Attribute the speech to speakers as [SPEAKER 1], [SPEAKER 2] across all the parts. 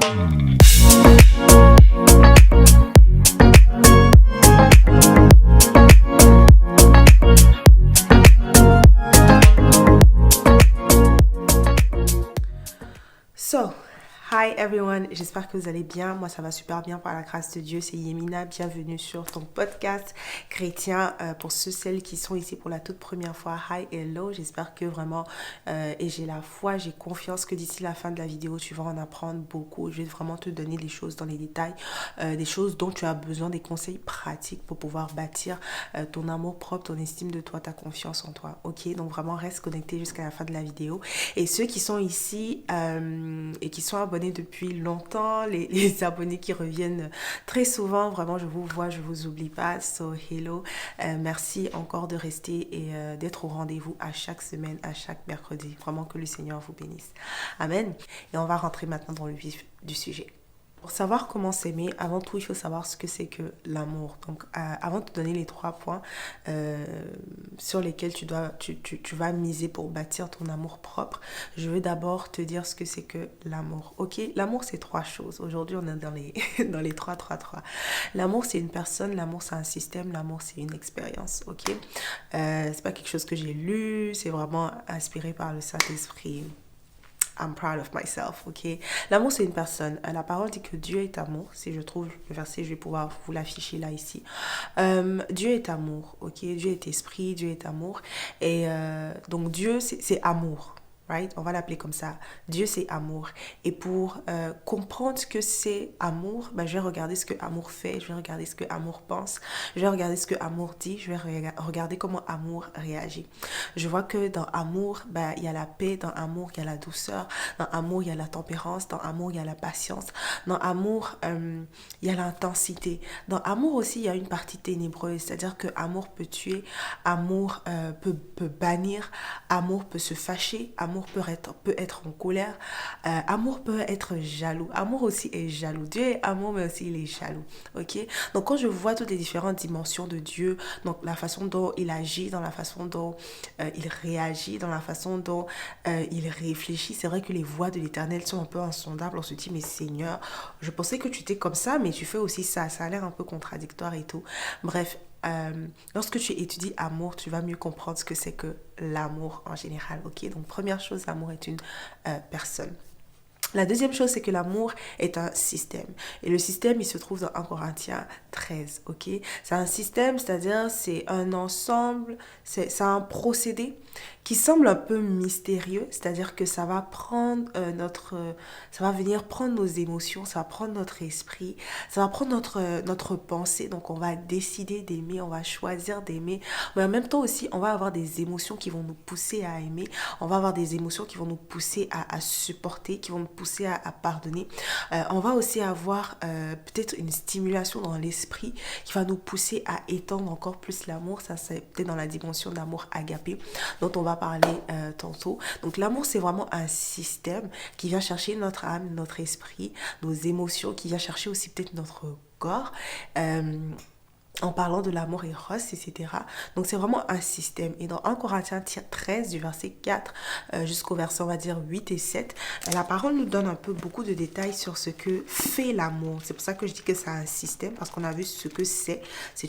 [SPEAKER 1] So, hi everyone, j'espère que vous allez bien. Moi, ça va super bien par la grâce de Dieu. C'est Yemina, bienvenue sur ton podcast chrétien. Pour celles qui sont ici pour la toute première fois, hi, hello. J'espère que vraiment, et j'ai la foi, j'ai confiance que d'ici la fin de la vidéo, tu vas en apprendre beaucoup. Je vais vraiment te donner des choses dans les détails, des choses dont tu as besoin, des conseils pratiques pour pouvoir bâtir ton amour propre, ton estime de toi, ta confiance en toi. Ok, donc vraiment reste connecté jusqu'à la fin de la vidéo. Et ceux qui sont ici et qui sont abonnés depuis longtemps, les abonnés qui reviennent très souvent, vraiment je vous vois, je vous oublie pas. So hello, merci encore de rester et d'être au rendez-vous à chaque semaine, à chaque mercredi. Vraiment que le Seigneur vous bénisse. Amen. Et on va rentrer maintenant dans le vif du sujet. Pour savoir comment s'aimer, avant tout, il faut savoir ce que c'est que l'amour. Donc, avant de te donner les 3 points sur lesquels tu vas miser pour bâtir ton amour propre, je veux d'abord te dire ce que c'est que l'amour. Ok, l'amour, c'est 3 choses. Aujourd'hui, on est dans les, dans les 3. L'amour, c'est une personne, l'amour, c'est un système, l'amour, c'est une expérience. Ok, c'est pas quelque chose que j'ai lu, c'est vraiment inspiré par le Saint-Esprit. I'm proud of myself, ok? L'amour, c'est une personne. La parole dit que Dieu est amour. Si je trouve le verset, je vais pouvoir vous l'afficher là, ici. Dieu est amour, ok? Dieu est esprit, Dieu est amour. Et donc, Dieu, c'est amour. Right? On va l'appeler comme ça. Dieu, c'est amour. Et pour comprendre ce que c'est amour, ben, je vais regarder ce que amour fait, je vais regarder ce que amour pense, je vais regarder ce que amour dit, je vais regarder comment amour réagit. Je vois que dans amour, ben, il y a la paix, dans amour, il y a la douceur, dans amour, il y a la tempérance, dans amour, il y a la patience, dans amour, il y a l'intensité. Dans amour aussi, il y a une partie ténébreuse, c'est-à-dire que amour peut tuer, amour peut bannir, amour peut se fâcher, amour peut être en colère, amour peut être jaloux, amour aussi est jaloux. Dieu est amour, mais aussi il est jaloux, ok? Donc quand je vois toutes les différentes dimensions de Dieu, donc la façon dont il agit, dans la façon dont il réagit, dans la façon dont il réfléchit, c'est vrai que les voies de l'Éternel sont un peu insondables. On se dit, mais Seigneur, je pensais que tu étais comme ça, mais tu fais aussi ça a l'air un peu contradictoire et tout. Bref, lorsque tu étudies amour, tu vas mieux comprendre ce que c'est que l'amour en général, ok? Donc première chose, l'amour est une personne. La deuxième chose, c'est que l'amour est un système. Et le système, il se trouve dans 1 Corinthiens 13, ok? C'est un système, c'est-à-dire c'est un ensemble, c'est un procédé qui semble un peu mystérieux, c'est-à-dire que ça va prendre ça va venir prendre nos émotions, ça va prendre notre esprit, ça va prendre notre pensée, donc on va décider d'aimer, on va choisir d'aimer, mais en même temps aussi, on va avoir des émotions qui vont nous pousser à aimer, on va avoir des émotions qui vont nous pousser à supporter, qui vont nous pousser à pardonner. On va aussi avoir peut-être une stimulation dans l'esprit qui va nous pousser à étendre encore plus l'amour, ça c'est peut-être dans la dimension d'amour agapé, dont on va parler tantôt. Donc l'amour, c'est vraiment un système qui vient chercher notre âme, notre esprit, nos émotions, qui vient chercher aussi peut-être notre corps. En parlant de l'amour éros, etc. Donc c'est vraiment un système. Et dans 1 Corinthiens 13, du verset 4 jusqu'au verset, on va dire, 8 et 7, la parole nous donne un peu beaucoup de détails sur ce que fait l'amour. C'est pour ça que je dis que c'est un système, parce qu'on a vu ce que c'est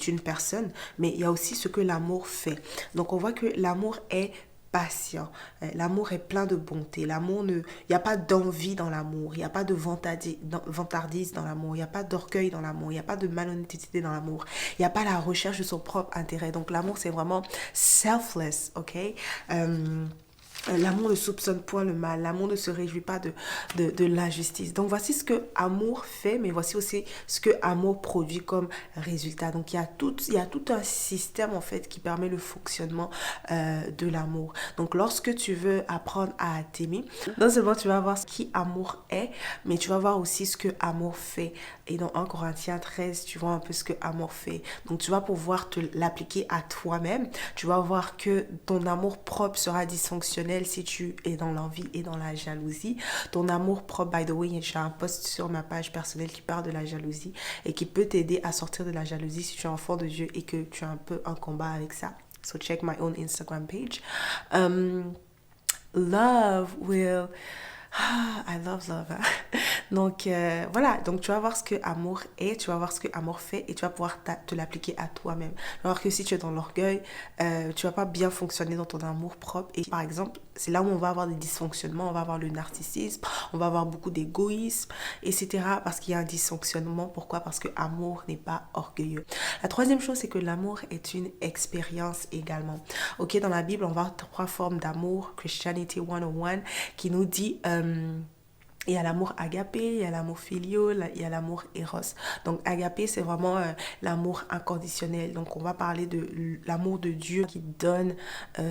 [SPEAKER 1] une personne, mais il y a aussi ce que l'amour fait. Donc on voit que l'amour est patient. L'amour est plein de bonté. L'amour il n'y a pas d'envie dans l'amour. Il n'y a pas de vantardise dans l'amour. Il n'y a pas d'orgueil dans l'amour. Il n'y a pas de malhonnêteté dans l'amour. Il n'y a pas la recherche de son propre intérêt. Donc l'amour, c'est vraiment selfless, ok? L'amour ne soupçonne point le mal. L'amour ne se réjouit pas de l'injustice. Donc voici ce que amour fait, mais voici aussi ce que amour produit comme résultat. Donc il y a tout un système en fait qui permet le fonctionnement de l'amour. Donc lorsque tu veux apprendre à t'aimer, non seulement tu vas voir ce qui amour est, mais tu vas voir aussi ce que amour fait. Et dans 1 Corinthiens 13, tu vois un peu ce que amour fait. Donc tu vas pouvoir te l'appliquer à toi-même. Tu vas voir que ton amour propre sera dysfonctionnel si tu es dans l'envie et dans la jalousie. Ton amour propre, by the way, j'ai un post sur ma page personnelle qui parle de la jalousie et qui peut t'aider à sortir de la jalousie si tu es enfant de Dieu et que tu as un peu un combat avec ça. So check my own Instagram page. Love will... I love love. Donc voilà, donc tu vas voir ce que amour est, tu vas voir ce que amour fait et tu vas pouvoir te l'appliquer à toi-même. Alors que si tu es dans l'orgueil, tu vas pas bien fonctionner dans ton amour propre. Et par exemple, c'est là où on va avoir des dysfonctionnements, on va avoir le narcissisme, on va avoir beaucoup d'égoïsme, etc. Parce qu'il y a un dysfonctionnement. Pourquoi? Parce que amour n'est pas orgueilleux. La troisième chose, c'est que l'amour est une expérience également. Ok, dans la Bible, on va avoir trois formes d'amour, Christianity 101, qui nous dit... il y a l'amour agapé, il y a l'amour filial, il y a l'amour éros. Donc agapé, c'est vraiment l'amour inconditionnel. Donc on va parler de l'amour de Dieu qui donne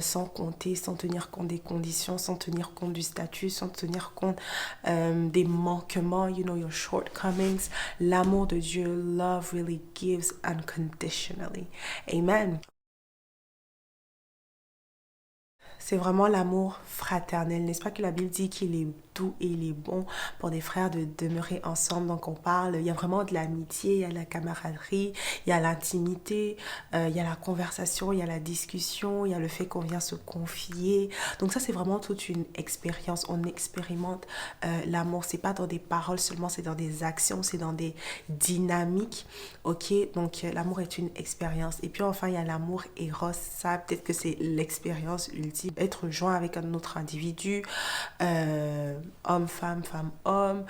[SPEAKER 1] sans compter, sans tenir compte des conditions, sans tenir compte du statut, sans tenir compte des manquements, you know, your shortcomings. L'amour de Dieu, love really gives unconditionally. Amen. C'est vraiment l'amour fraternel. N'est-ce pas que la Bible dit qu'il est doux et il est bon pour des frères de demeurer ensemble. Donc on parle, il y a vraiment de l'amitié, il y a la camaraderie, il y a l'intimité, il y a la conversation, il y a la discussion, il y a le fait qu'on vient se confier. Donc ça c'est vraiment toute une expérience. On expérimente l'amour. C'est pas dans des paroles seulement, c'est dans des actions, c'est dans des dynamiques. Ok, donc l'amour est une expérience. Et puis enfin il y a l'amour éros. Ça peut-être que c'est l'expérience ultime, être joint avec un autre individu, homme, femme, femme, homme,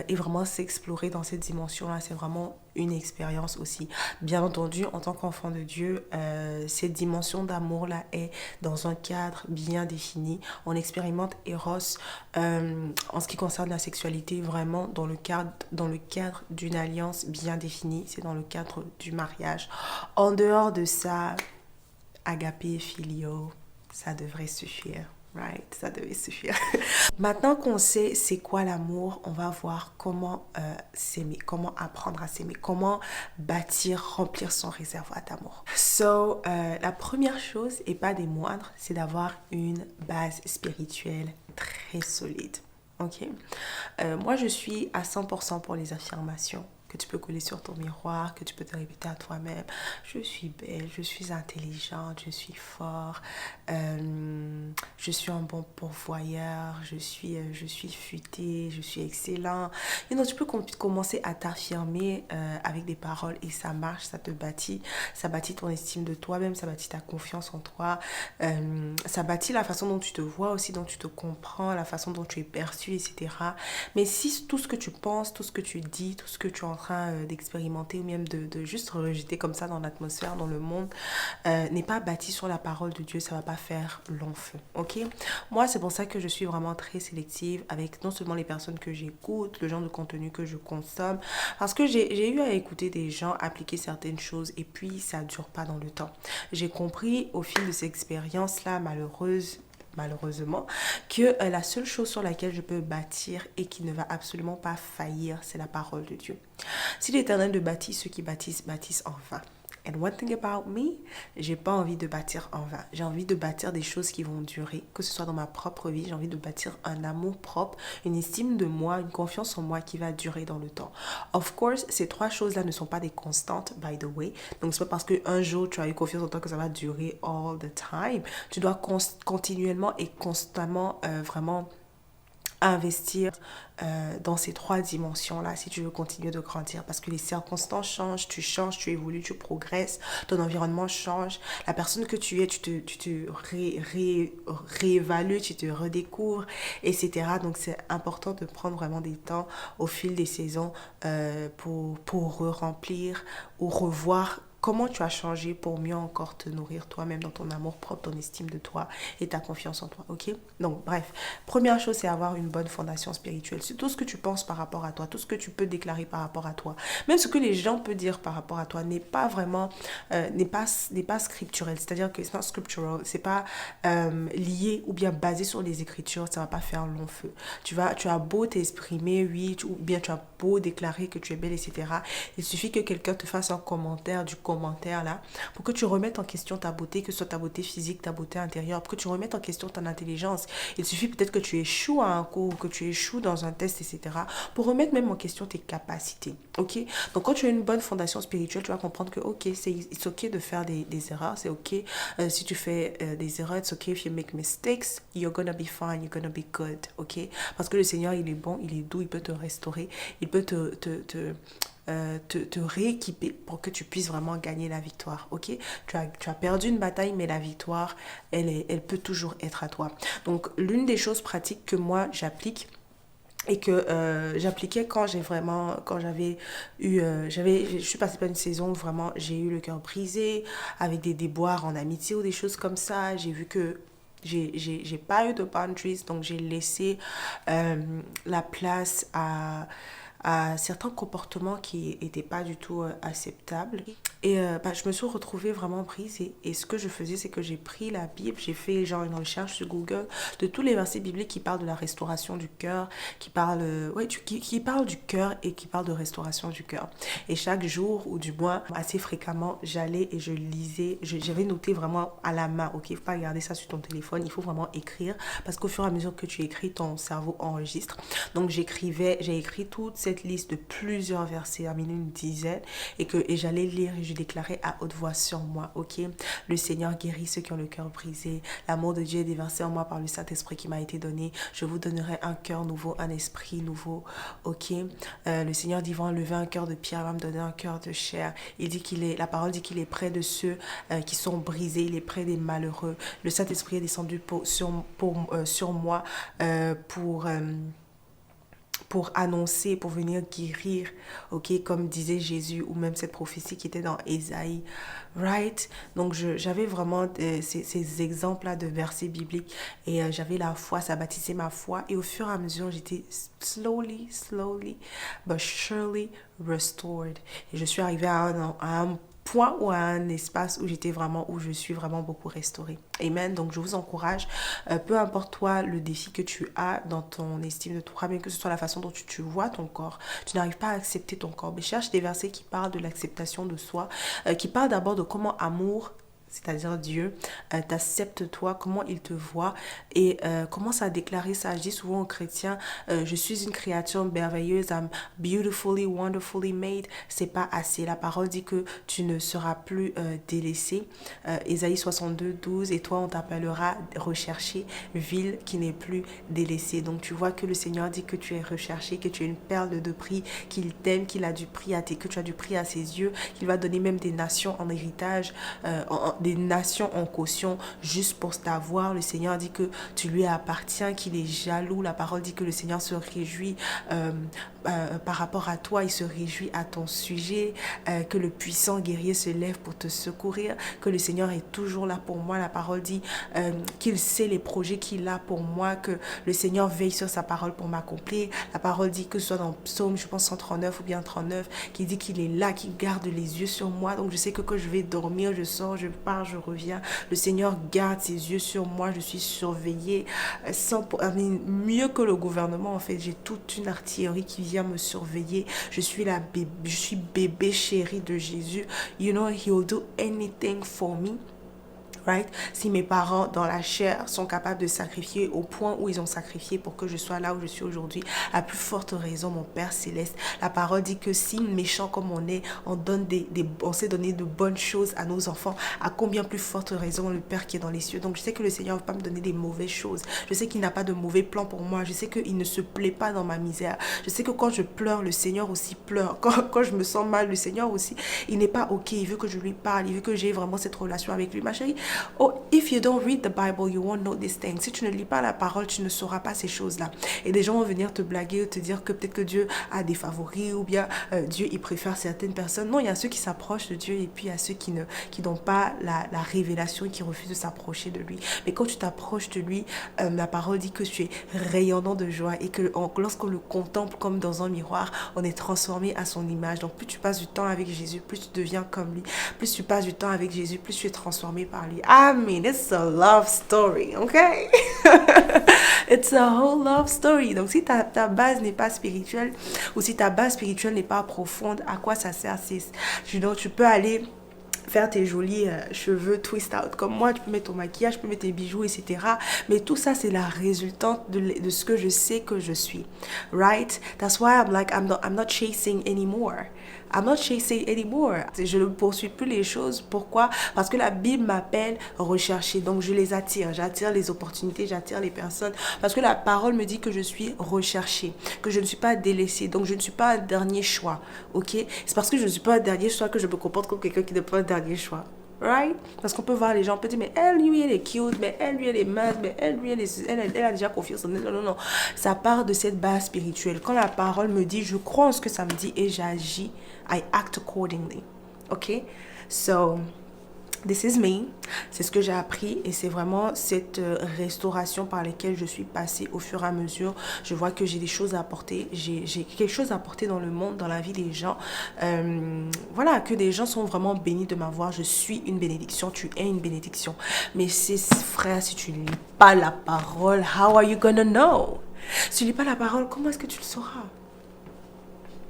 [SPEAKER 1] et vraiment s'explorer dans cette dimension-là. C'est vraiment une expérience aussi. Bien entendu, en tant qu'enfant de Dieu, cette dimension d'amour-là est dans un cadre bien défini. On expérimente Eros en ce qui concerne la sexualité, vraiment dans le cadre d'une alliance bien définie. C'est dans le cadre du mariage. En dehors de ça, agapé, filio, ça devrait suffire. Right, ça devait suffire. Maintenant qu'on sait c'est quoi l'amour, on va voir comment s'aimer, comment apprendre à s'aimer, comment bâtir, remplir son réservoir d'amour. So, la première chose, et pas des moindres, c'est d'avoir une base spirituelle très solide. Ok. Moi, je suis à 100% pour les affirmations que tu peux coller sur ton miroir, que tu peux te répéter à toi-même. Je suis belle, je suis intelligente, je suis fort, je suis un bon pourvoyeur, je suis futé, je suis excellent. You know, tu peux commencer à t'affirmer avec des paroles et ça marche, ça te bâtit. Ça bâtit ton estime de toi-même, ça bâtit ta confiance en toi. Ça bâtit la façon dont tu te vois aussi, dont tu te comprends, la façon dont tu es perçu, etc. Mais si tout ce que tu penses, tout ce que tu dis, tout ce que tu es en train d'expérimenter ou même de juste rejeter comme ça dans l'atmosphère, dans le monde, n'est pas bâti sur la parole de Dieu, ça va pas faire long feu, ok? Moi, c'est pour ça que je suis vraiment très sélective avec non seulement les personnes que j'écoute, le genre de contenu que je consomme, parce que j'ai eu à écouter des gens appliquer certaines choses et puis ça dure pas dans le temps. J'ai compris au fil de ces expériences-là malheureusement, que la seule chose sur laquelle je peux bâtir et qui ne va absolument pas faillir, c'est la parole de Dieu. Si l'Éternel ne bâtit, ceux qui bâtissent, bâtissent en vain. And one thing about me, j'ai pas envie de bâtir en vain. J'ai envie de bâtir des choses qui vont durer, que ce soit dans ma propre vie. J'ai envie de bâtir un amour propre, une estime de moi, une confiance en moi qui va durer dans le temps. Of course, ces trois choses-là ne sont pas des constantes, by the way. Donc, c'est pas parce qu'un jour tu as eu confiance en toi que ça va durer all the time. Tu dois continuellement et constamment vraiment investir dans ces trois dimensions-là si tu veux continuer de grandir parce que les circonstances changent, tu évolues, tu progresses, ton environnement change, la personne que tu es, tu te réévalues, tu te redécouvres, etc. Donc c'est important de prendre vraiment des temps au fil des saisons pour remplir ou revoir comment tu as changé pour mieux encore te nourrir toi-même dans ton amour propre, ton estime de toi et ta confiance en toi, ok? Donc, bref, première chose, c'est avoir une bonne fondation spirituelle. C'est tout ce que tu penses par rapport à toi, tout ce que tu peux déclarer par rapport à toi. Même ce que les gens peuvent dire par rapport à toi n'est pas vraiment, n'est pas scripturel. C'est-à-dire que c'est pas scriptural, c'est pas lié ou bien basé sur les écritures, ça va pas faire long feu. Tu as beau t'exprimer, oui, ou bien tu as beau déclarer que tu es belle, etc. Il suffit que quelqu'un te fasse un commentaire du commentaire commentaires là, pour que tu remettes en question ta beauté, que ce soit ta beauté physique, ta beauté intérieure, pour que tu remettes en question ton intelligence. Il suffit peut-être que tu échoues à un cours, que tu échoues dans un test, etc. pour remettre même en question tes capacités, ok? Donc quand tu as une bonne fondation spirituelle, tu vas comprendre que, ok, c'est ok de faire des erreurs, c'est ok si tu fais des erreurs, it's ok if you make mistakes, you're gonna be fine, you're gonna be good, ok? Parce que le Seigneur, il est bon, il est doux, il peut te restaurer, il peut te rééquiper pour que tu puisses vraiment gagner la victoire, ok? Tu as perdu une bataille, mais la victoire, elle peut toujours être à toi. Donc, l'une des choses pratiques que moi, j'applique, et que j'appliquais quand j'avais eu, je suis passée par une saison où vraiment j'ai eu le cœur brisé, avec des déboires en amitié ou des choses comme ça. J'ai vu que j'ai pas eu de boundaries, donc j'ai laissé la place à certains comportements qui n'étaient pas du tout acceptables. Et je me suis retrouvée vraiment prise. Et ce que je faisais, c'est que j'ai pris la Bible, j'ai fait genre une recherche sur Google de tous les versets bibliques qui parlent de la restauration du cœur, qui parlent, qui parlent du cœur et qui parlent de restauration du cœur. Et chaque jour, ou du moins assez fréquemment, j'allais et je lisais, j'avais noté vraiment à la main, ok? Il ne faut pas garder ça sur ton téléphone, il faut vraiment écrire, parce qu'au fur et à mesure que tu écris, ton cerveau enregistre. Donc j'ai écrit toute cette liste de plusieurs versets, à une dizaine, et j'allais lire et je déclarais à haute voix sur moi, ok? Le Seigneur guérit ceux qui ont le cœur brisé, l'amour de Dieu est déversé en moi par le Saint-Esprit qui m'a été donné, je vous donnerai un cœur nouveau, un esprit nouveau, ok? Le Seigneur dit, va enlever un cœur de pierre, va me donner un cœur de chair. La parole dit qu'il est près de ceux qui sont brisés, il est près des malheureux. Le Saint-Esprit est descendu sur moi pour annoncer, pour venir guérir, ok, comme disait Jésus, ou même cette prophétie qui était dans Ésaïe, right? Donc j'avais vraiment ces exemples-là de versets bibliques, et j'avais la foi, ça bâtissait ma foi, et au fur et à mesure, j'étais slowly, but surely restored. Et je suis arrivée à un point ou à un espace où je suis vraiment beaucoup restaurée. Amen. Donc je vous encourage, peu importe toi le défi que tu as dans ton estime de toi, même que ce soit la façon dont tu vois ton corps, tu n'arrives pas à accepter ton corps, mais cherche des versets qui parlent de l'acceptation de soi, qui parlent d'abord de comment amour, c'est-à-dire Dieu, t'accepte toi, comment il te voit, et commence à déclarer ça. Je dis souvent aux chrétiens, je suis une créature merveilleuse, I'm beautifully, wonderfully made. C'est pas assez. La parole dit que tu ne seras plus délaissé. Ésaïe 62, 12, et toi on t'appellera recherché, ville qui n'est plus délaissée. Donc tu vois que le Seigneur dit que tu es recherché, que tu es une perle de prix, qu'il t'aime, qu'il a du prix que tu as du prix à ses yeux, qu'il va donner même des nations en héritage, des nations en caution juste pour t'avoir. Le Seigneur dit que tu lui appartiens, qu'il est jaloux. La parole dit que le Seigneur se réjouit par rapport à toi, il se réjouit à ton sujet, que le puissant guerrier se lève pour te secourir, que le Seigneur est toujours là pour moi. La parole dit qu'il sait les projets qu'il a pour moi, que le Seigneur veille sur sa parole pour m'accomplir. La parole dit que ce soit dans Psaume, je pense 139 ou bien 39, qui dit qu'il est là, qu'il garde les yeux sur moi. Donc je sais que quand je vais dormir, je sors, je pars, je reviens. Le Seigneur garde ses yeux sur moi, je suis surveillée mieux que le gouvernement. En fait, j'ai toute une artillerie qui vient me surveiller. Je suis bébé chéri de Jésus. You know, he will do anything for me. Right? Si mes parents dans la chair sont capables de sacrifier au point où ils ont sacrifié pour que je sois là où je suis aujourd'hui, à plus forte raison mon Père Céleste. La parole dit que si méchant comme on est, on sait donner de bonnes choses à nos enfants, à combien plus forte raison le Père qui est dans les cieux. Donc je sais que le Seigneur ne va pas me donner des mauvaises choses. Je sais qu'il n'a pas de mauvais plans pour moi. Je sais qu'il ne se plaît pas dans ma misère. Je sais que quand je pleure, le Seigneur aussi pleure. Quand je me sens mal, le Seigneur aussi, il n'est pas ok. Il veut que je lui parle. Il veut que j'ai vraiment cette relation avec lui. Ma chérie, oh, if you don't read the Bible, you won't know these things. Si tu ne lis pas la parole, tu ne sauras pas ces choses-là. Et des gens vont venir te blaguer ou te dire que peut-être que Dieu a des favoris ou bien Dieu, il préfère certaines personnes. Non, il y a ceux qui s'approchent de Dieu et puis il y a ceux qui n'ont pas la révélation et qui refusent de s'approcher de lui. Mais quand tu t'approches de lui, la parole dit que tu es rayonnant de joie et que lorsqu'on le contemple comme dans un miroir, on est transformé à son image. Donc plus tu passes du temps avec Jésus, plus tu deviens comme lui. Plus tu passes du temps avec Jésus, plus tu es transformé par lui. I mean, it's a love story, okay? It's a whole love story. Donc, si ta base n'est pas spirituelle ou si ta base spirituelle n'est pas profonde, à quoi ça sert? Tu peux aller faire tes jolis cheveux twist out comme moi, tu peux mettre ton maquillage, tu peux mettre tes bijoux, etc. Mais tout ça, c'est la résultante de ce que je sais que je suis. Right? That's why I'm like, I'm not chasing anymore. I'm not chasing anymore. Je ne poursuis plus les choses. Pourquoi? Parce que la Bible m'appelle rechercher. Donc je les attire. J'attire les opportunités, j'attire les personnes. Parce que la parole me dit que je suis recherchée, que je ne suis pas délaissée. Donc je ne suis pas un dernier choix. Ok? C'est parce que je ne suis pas un dernier choix que je me comporte comme quelqu'un qui n'est pas un dernier choix. Right? Parce qu'on peut voir les gens, on peut dire, mais elle, lui, elle est cute, mais elle, lui, elle est mince, mais elle, lui, elle a déjà confiance en elle. Non, non, non. Ça part de cette base spirituelle. Quand la parole me dit, je crois en ce que ça me dit et j'agis, I act accordingly. Ok? So, this is me. C'est ce que j'ai appris et c'est vraiment cette restauration par laquelle je suis passée au fur et à mesure. Je vois que j'ai des choses à apporter. J'ai quelque chose à apporter dans le monde, dans la vie des gens. Voilà, que des gens sont vraiment bénis de m'avoir. Je suis une bénédiction. Tu es une bénédiction. Mais c'est frère, si tu ne lis pas la parole, how are you gonna know? Si tu ne lis pas la parole, comment est-ce que tu le sauras?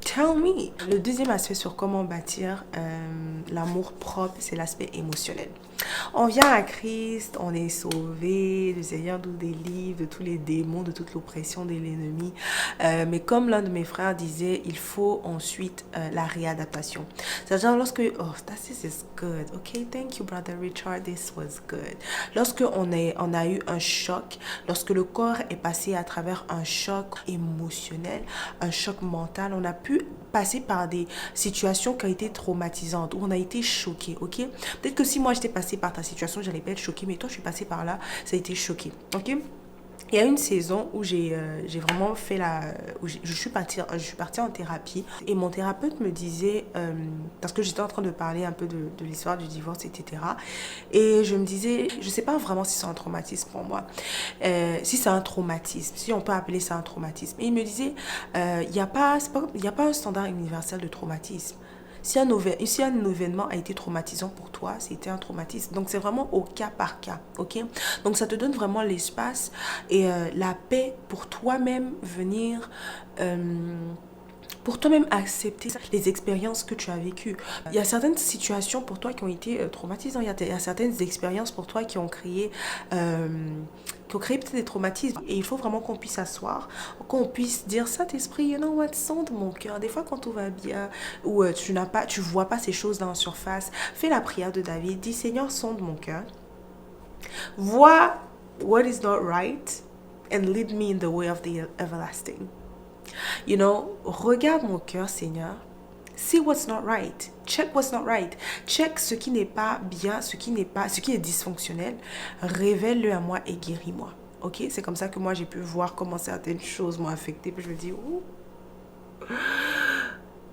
[SPEAKER 1] Tell me. Le deuxième aspect sur comment bâtir l'amour propre, c'est l'aspect émotionnel. On vient à Christ, on est sauvé, le Seigneur nous délivre de tous les démons, de toute l'oppression de l'ennemi. Mais comme l'un de mes frères disait, il faut ensuite la réadaptation. C'est-à-dire lorsque... Oh, this is good. Okay, thank you, Brother Richard. This was good. Lorsque on a eu un choc, lorsque le corps est passé à travers un choc émotionnel, un choc mental, on a pu passer par des situations qui ont été traumatisantes, où on a été choqué, ok? Peut-être que si moi j'étais passé par ta situation, j'allais pas être choquée, mais toi je suis passée par là, ça a été choqué, ok? Il y a une saison où j'ai vraiment fait je suis partie en thérapie et mon thérapeute me disait, parce que j'étais en train de parler un peu de l'histoire du divorce, etc. Et je me disais, je sais pas vraiment si c'est un traumatisme pour moi, si c'est un traumatisme, si on peut appeler ça un traumatisme. Et il me disait, il n'y a pas un standard universel de traumatisme. Si un événement a été traumatisant pour toi, c'était un traumatisme. Donc, c'est vraiment au cas par cas, ok? Donc, ça te donne vraiment l'espace et la paix pour toi-même venir... pour toi-même accepter les expériences que tu as vécues. Il y a certaines situations pour toi qui ont été traumatisantes. Il y a certaines expériences pour toi qui ont créé peut-être des traumatismes. Et il faut vraiment qu'on puisse s'asseoir, qu'on puisse dire, Saint-Esprit, you know what, sonde mon cœur. Des fois, quand tout va bien, ou tu vois pas ces choses dans la surface, fais la prière de David. Dis, Seigneur, sonde mon cœur. Vois what is not right and lead me in the way of the everlasting. You know, regarde mon cœur, Seigneur. See what's not right. Check what's not right. Check ce qui n'est pas bien, ce qui est dysfonctionnel. Révèle-le à moi et guéris-moi. Ok? C'est comme ça que moi j'ai pu voir comment certaines choses m'ont affecté. Puis je me dis, oh,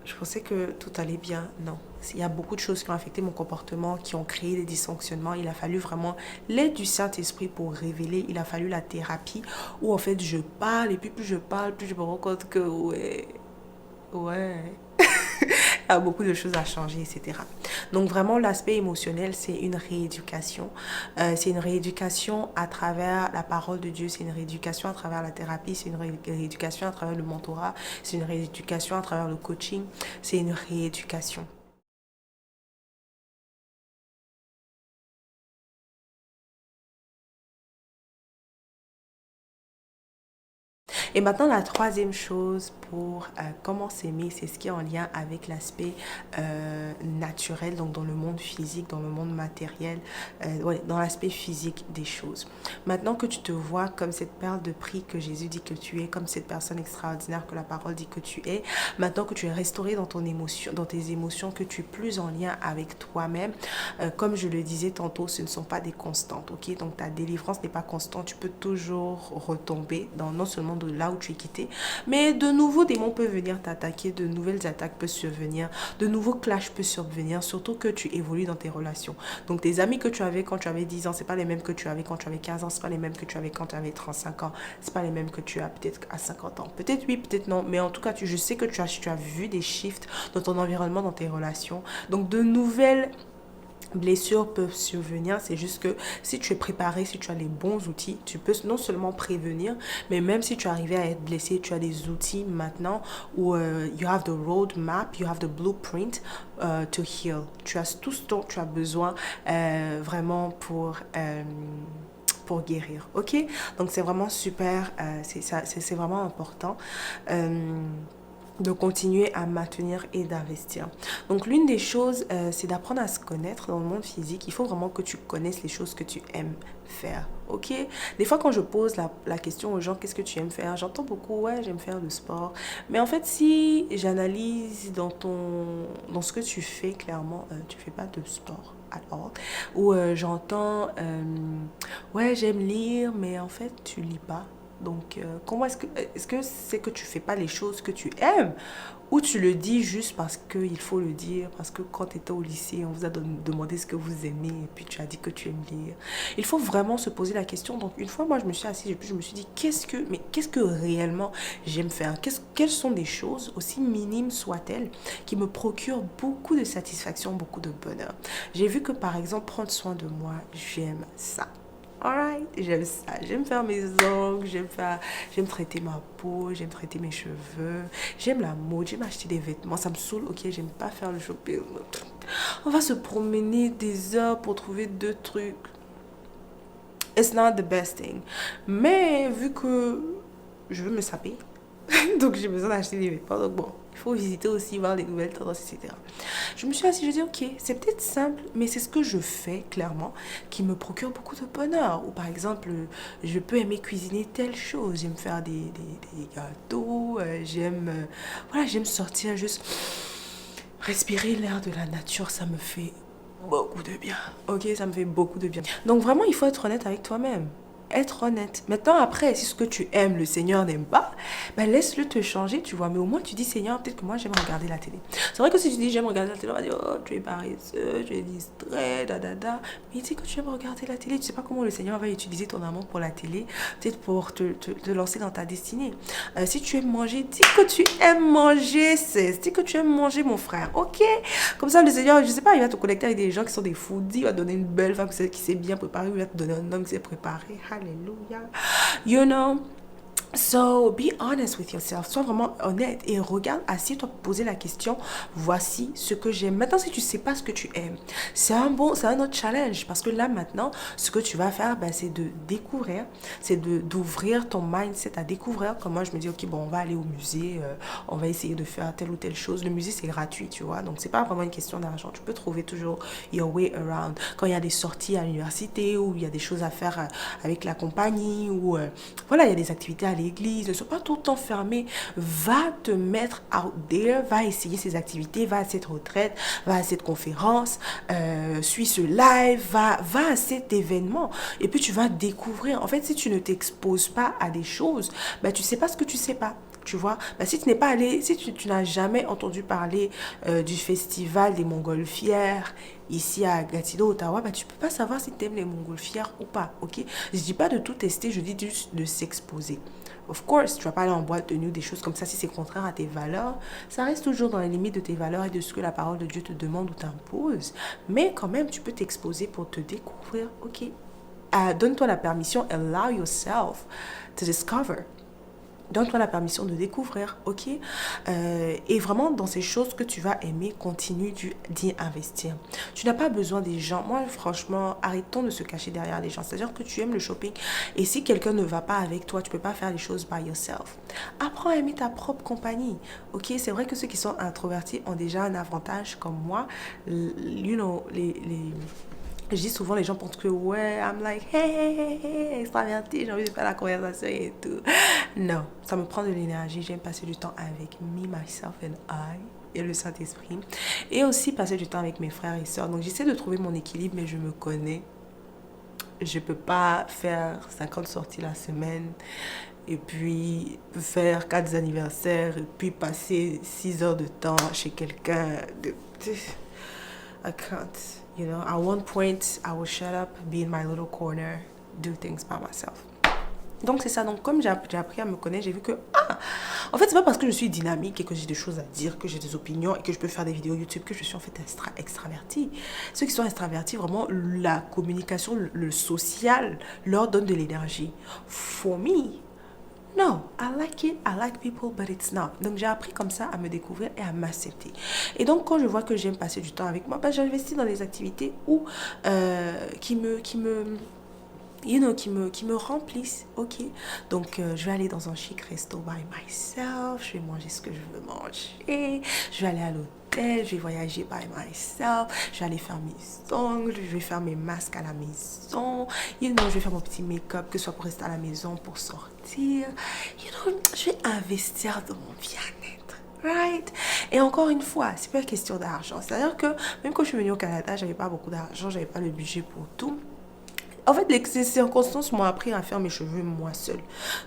[SPEAKER 1] je pensais que tout allait bien. Non. Il y a beaucoup de choses qui ont affecté mon comportement, qui ont créé des dysfonctionnements. Il a fallu vraiment l'aide du Saint-Esprit pour révéler. Il a fallu la thérapie où en fait je parle et puis plus je parle, plus je me rends compte que ouais. Il y a beaucoup de choses à changer, etc. Donc vraiment, l'aspect émotionnel, c'est une rééducation. C'est une rééducation à travers la parole de Dieu. C'est une rééducation à travers la thérapie. C'est une rééducation à travers le mentorat. C'est une rééducation à travers le coaching. C'est une rééducation. Et maintenant, la troisième chose pour comment s'aimer, c'est ce qui est en lien avec l'aspect naturel, donc dans le monde physique, dans le monde matériel, dans l'aspect physique des choses. Maintenant que tu te vois comme cette perle de prix que Jésus dit que tu es, comme cette personne extraordinaire que la parole dit que tu es, maintenant que tu es restauré dans ton émotion, dans tes émotions, que tu es plus en lien avec toi-même, comme je le disais tantôt, ce ne sont pas des constantes, ok? Donc ta délivrance n'est pas constante, tu peux toujours retomber dans non seulement de là où tu es quitté, mais de nouveaux démons peuvent venir t'attaquer, de nouvelles attaques peuvent survenir, de nouveaux clashs peuvent survenir, surtout que tu évolues dans tes relations. Donc tes amis que tu avais quand tu avais 10 ans, c'est pas les mêmes que tu avais quand tu avais 15 ans, c'est pas les mêmes que tu avais quand tu avais 35 ans, c'est pas les mêmes que tu as peut-être à 50 ans. Peut-être oui, peut-être non, mais en tout cas, je sais que tu as vu des shifts dans ton environnement, dans tes relations. Donc de nouvelles blessures peuvent survenir, c'est juste que si tu es préparé, si tu as les bons outils, tu peux non seulement prévenir, mais même si tu arrivais à être blessé, tu as des outils maintenant où you have the roadmap, you have the blueprint to heal. Tu as tout ce dont tu as besoin vraiment pour guérir, ok? Donc c'est vraiment super, c'est vraiment important. De continuer à maintenir et d'investir. Donc l'une des choses, c'est d'apprendre à se connaître dans le monde physique. Il faut vraiment que tu connaisses les choses que tu aimes faire, ok? Des fois quand je pose la question aux gens, qu'est-ce que tu aimes faire? J'entends beaucoup, ouais, j'aime faire le sport. Mais en fait, si j'analyse dans ce que tu fais, clairement, tu fais pas de sport at all. Ou j'entends, ouais, j'aime lire, mais en fait, tu lis pas. Donc, comment est-ce que c'est que tu fais pas les choses que tu aimes ou tu le dis juste parce qu'il faut le dire, parce que quand tu étais au lycée, on vous a demandé ce que vous aimez et puis tu as dit que tu aimes lire. Il faut vraiment se poser la question. Donc, une fois, moi, je me suis assise et puis je me suis dit, qu'est-ce que réellement j'aime faire? Quelles sont des choses, aussi minimes soient-elles, qui me procurent beaucoup de satisfaction, beaucoup de bonheur? J'ai vu que, par exemple, prendre soin de moi, j'aime ça. Alright, j'aime ça. J'aime faire mes ongles, j'aime traiter ma peau, j'aime traiter mes cheveux, j'aime la mode, j'aime acheter des vêtements. Ça me saoule, ok, j'aime pas faire le shopping. On va se promener des heures pour trouver deux trucs. It's not the best thing. Mais vu que je veux me saper, donc j'ai besoin d'acheter des vêtements. Donc bon, il faut visiter aussi, voir les nouvelles tendances, etc. Je me suis assise, je dis ok, c'est peut-être simple, mais c'est ce que je fais clairement qui me procure beaucoup de bonheur. Ou par exemple, je peux aimer cuisiner telle chose, j'aime faire des gâteaux, j'aime sortir juste respirer l'air de la nature, ça me fait beaucoup de bien. Ok, ça me fait beaucoup de bien. Donc vraiment, il faut être honnête avec toi-même. Être honnête. Maintenant, après, si ce que tu aimes, le Seigneur n'aime pas, ben laisse-le te changer, tu vois. Mais au moins, tu dis, Seigneur, peut-être que moi, j'aime regarder la télé. C'est vrai que si tu dis, j'aime regarder la télé, on va dire, oh, tu es paresseux, tu es distrait, Mais dis que tu aimes regarder la télé. Tu sais pas comment le Seigneur va utiliser ton amour pour la télé, peut-être pour te lancer dans ta destinée. Si tu aimes manger, dis que tu aimes manger, dis que tu aimes manger, mon frère, ok? Comme ça, le Seigneur, je sais pas, il va te connecter avec des gens qui sont des foodies, il va te donner une belle femme qui s'est bien préparée, il va te donner un homme qui s'est préparé. Hallelujah. You know, so be honest with yourself. Sois vraiment honnête et regarde, assieds-toi pour poser la question. Voici ce que j'aime. Maintenant, si tu sais pas ce que tu aimes, c'est un autre challenge parce que là maintenant, ce que tu vas faire, ben, c'est de découvrir, c'est d'ouvrir ton mindset à découvrir. Comme moi, je me dis ok, bon, on va aller au musée, on va essayer de faire telle ou telle chose. Le musée c'est gratuit, tu vois, donc c'est pas vraiment une question d'argent. Tu peux trouver toujours your way around. Quand il y a des sorties à l'université ou il y a des choses à faire avec la compagnie ou voilà, il y a des activités à l'église, ne sois pas tout le temps fermé. Va te mettre out there, va essayer ces activités, va à cette retraite, va à cette conférence, suis ce live, va à cet événement. Et puis tu vas découvrir. En fait, si tu ne t'exposes pas à des choses, ben, tu ne sais pas ce que tu ne sais pas. Tu vois, ben, si tu n'es pas allé, si tu n'as jamais entendu parler du festival des montgolfières ici à Gatineau, Ottawa, ben, tu ne peux pas savoir si tu aimes les montgolfières ou pas, ok? Je ne dis pas de tout tester, je dis juste de s'exposer. Of course, tu ne vas pas aller en boîte de nuit, des choses comme ça, si c'est contraire à tes valeurs. Ça reste toujours dans les limites de tes valeurs et de ce que la parole de Dieu te demande ou t'impose. Mais quand même, tu peux t'exposer pour te découvrir, ok? Donne-toi la permission, allow yourself to discover. Donne-toi la permission de découvrir, ok? Et vraiment, dans ces choses que tu vas aimer, continue d'y investir. Tu n'as pas besoin des gens. Moi, franchement, arrêtons de se cacher derrière les gens. C'est-à-dire que tu aimes le shopping et si quelqu'un ne va pas avec toi, tu ne peux pas faire les choses by yourself. Apprends à aimer ta propre compagnie, ok? C'est vrai que ceux qui sont introvertis ont déjà un avantage comme moi. You know, je dis souvent, les gens pensent que, ouais, I'm like, hey, extraverti, j'ai envie de faire la conversation et tout. Non, ça me prend de l'énergie. J'aime passer du temps avec me, myself and I et le Saint-Esprit. Et aussi passer du temps avec mes frères et sœurs. Donc, j'essaie de trouver mon équilibre, mais je me connais. Je ne peux pas faire 50 sorties la semaine et puis faire 4 anniversaires et puis passer 6 heures de temps chez quelqu'un. I can't. You know, at one point, I would shut up, be in my little corner, do things by myself. Donc c'est ça, donc comme j'ai appris à me connaître, j'ai vu que, en fait c'est pas parce que je suis dynamique et que j'ai des choses à dire, que j'ai des opinions et que je peux faire des vidéos YouTube que je suis en fait extravertie. Ceux qui sont extravertis, vraiment la communication, le social leur donne de l'énergie. For me, no, I like it, I like people, but it's not. Donc j'ai appris comme ça à me découvrir et à m'accepter. Et donc quand je vois que j'aime passer du temps avec moi, j'investis dans des activités où, qui me qui me remplissent, ok. Donc, je vais aller dans un chic resto by myself, je vais manger ce que je veux manger, je vais aller à l'hôtel, je vais voyager by myself, je vais aller faire mes ongles, je vais faire mes masques à la maison, je vais faire mon petit make-up, que ce soit pour rester à la maison, pour sortir, je vais investir dans mon bien-être. Right? Et encore une fois, c'est pas question d'argent. C'est-à-dire que même quand je suis venue au Canada, j'avais pas beaucoup d'argent, j'avais pas le budget pour tout. En fait, les circonstances m'ont appris à faire mes cheveux moi seule.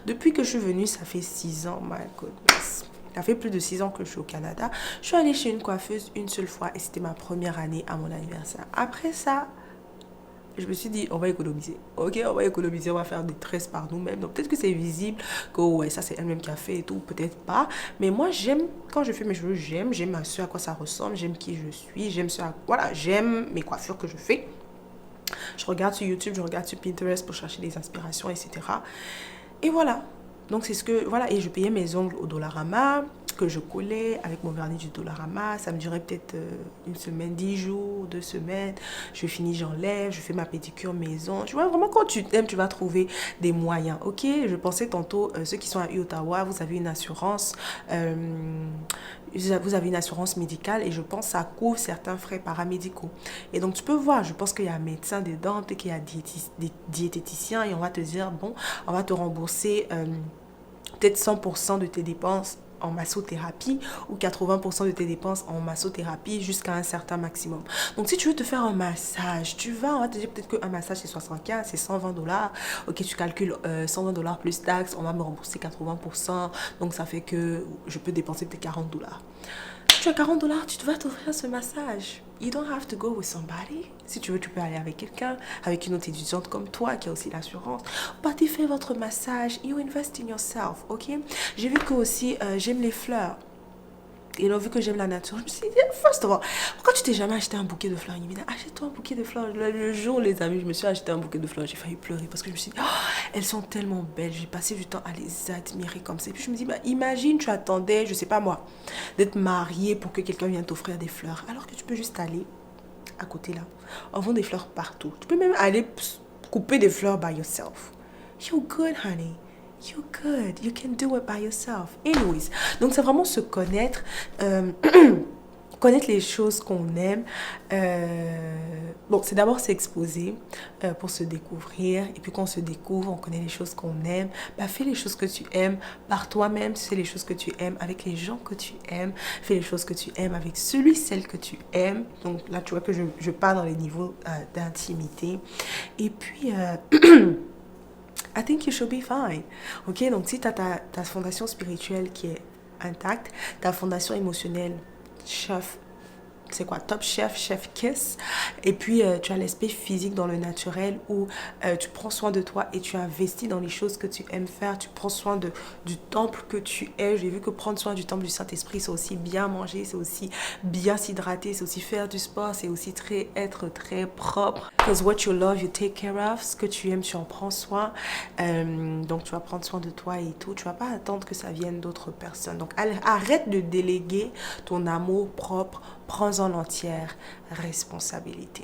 [SPEAKER 1] Depuis que je suis venue, ça fait 6 ans, my goodness. Ça fait plus de 6 ans que je suis au Canada. Je suis allée chez une coiffeuse une seule fois et c'était ma première année à mon anniversaire. Après ça, je me suis dit, on va économiser. Ok, on va économiser, on va faire des tresses par nous-mêmes. Donc peut-être que c'est visible, que ouais, ça c'est elle-même qui a fait et tout, peut-être pas. Mais moi, j'aime, quand je fais mes cheveux, j'aime ce à quoi ça ressemble, j'aime qui je suis, voilà, j'aime mes coiffures que je fais. Je regarde sur YouTube, je regarde sur Pinterest pour chercher des inspirations, etc. Et voilà. Donc c'est ce que, voilà, et je payais mes ongles au Dollarama, que je collais avec mon vernis du Dollarama. Ça me durait peut-être une semaine, 10 jours, 2 semaines. Je finis, j'enlève, je fais ma pédicure maison. Tu vois, vraiment, quand tu t'aimes, tu vas trouver des moyens. Ok, je pensais tantôt, ceux qui sont à Ottawa, vous avez une assurance, vous avez une assurance médicale et je pense que ça couvre certains frais paramédicaux. Et donc tu peux voir, je pense qu'il y a un médecin dedans, peut-être qu'il y a des diététiciens et on va te dire, bon, on va te rembourser peut-être 100% de tes dépenses en massothérapie ou 80% de tes dépenses en massothérapie jusqu'à un certain maximum. Donc si tu veux te faire un massage, on va te dire peut-être qu'un massage c'est 75, c'est 120 dollars. Ok, tu calcules 120 dollars plus taxes, on va me rembourser 80%. Donc ça fait que je peux dépenser peut-être 40 dollars. Tu as 40 dollars, tu vas t'offrir ce massage. You don't have to go with somebody. Si tu veux, tu peux aller avec quelqu'un, avec une autre étudiante comme toi qui a aussi l'assurance. Tu fais votre massage. You invest in yourself, ok? J'ai vu que aussi, j'aime les fleurs. Et là, vu que j'aime la nature, je me suis dit, first of all, pourquoi tu t'es jamais acheté un bouquet de fleurs? Il m'a dit, achète-toi un bouquet de fleurs. Le jour, les amis, je me suis acheté un bouquet de fleurs. J'ai failli pleurer parce que je me suis dit, elles sont tellement belles. J'ai passé du temps à les admirer comme ça. Et puis je me dis, imagine, tu attendais, je sais pas moi, d'être mariée pour que quelqu'un vienne t'offrir des fleurs. Alors que tu peux juste aller à côté là. On vend des fleurs partout. Tu peux même aller couper des fleurs by yourself. You're good, honey. You're good. You can do it by yourself. Anyways, donc c'est vraiment se connaître, connaître les choses qu'on aime. Bon, c'est d'abord s'exposer pour se découvrir. Et puis quand on se découvre, on connaît les choses qu'on aime. Fais les choses que tu aimes par toi-même. Fais les choses que tu aimes avec les gens que tu aimes. Fais les choses que tu aimes avec celle que tu aimes. Donc là, tu vois que je pars dans les niveaux d'intimité. Et puis... I think you should be fine. Ok, donc si tu as ta fondation spirituelle qui est intacte, ta fondation émotionnelle, chef, c'est quoi, top chef, chef kiss, et puis tu as l'aspect physique dans le naturel où tu prends soin de toi et tu investis dans les choses que tu aimes faire, tu prends soin du temple que tu es. J'ai vu que prendre soin du temple du Saint-Esprit, c'est aussi bien manger, c'est aussi bien s'hydrater, c'est aussi faire du sport, c'est aussi être très propre. Because what you love, you take care of. Ce que tu aimes, tu en prends soin. Donc tu vas prendre soin de toi et tout. Tu vas pas attendre que ça vienne d'autres personnes. Donc arrête de déléguer ton amour propre. Prends-en l'entière responsabilité.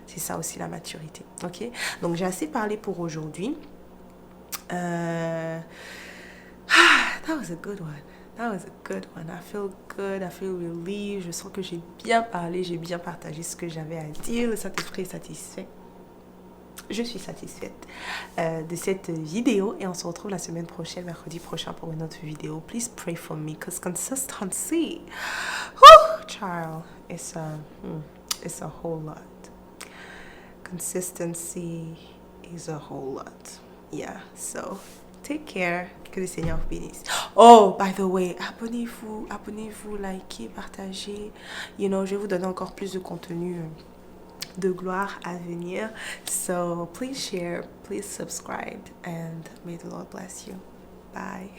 [SPEAKER 1] C'est ça aussi la maturité. Ok? Donc j'ai assez parlé pour aujourd'hui. That was a good one. That was a good one. I feel good. I feel relieved. Je sens que j'ai bien parlé, j'ai bien partagé ce que j'avais à dire. Le Saint-Esprit est satisfait. Je suis satisfaite de cette vidéo et on se retrouve la semaine prochaine, mercredi prochain pour une autre vidéo. Please pray for me because consistency, child, it's a whole lot. Consistency is a whole lot. Yeah, so take care. Que le Seigneur vous bénisse. Oh, by the way, abonnez-vous, likez, partagez. Je vais vous donner encore plus de contenu de gloire à venir. So please share, please subscribe, and may the Lord bless you. Bye.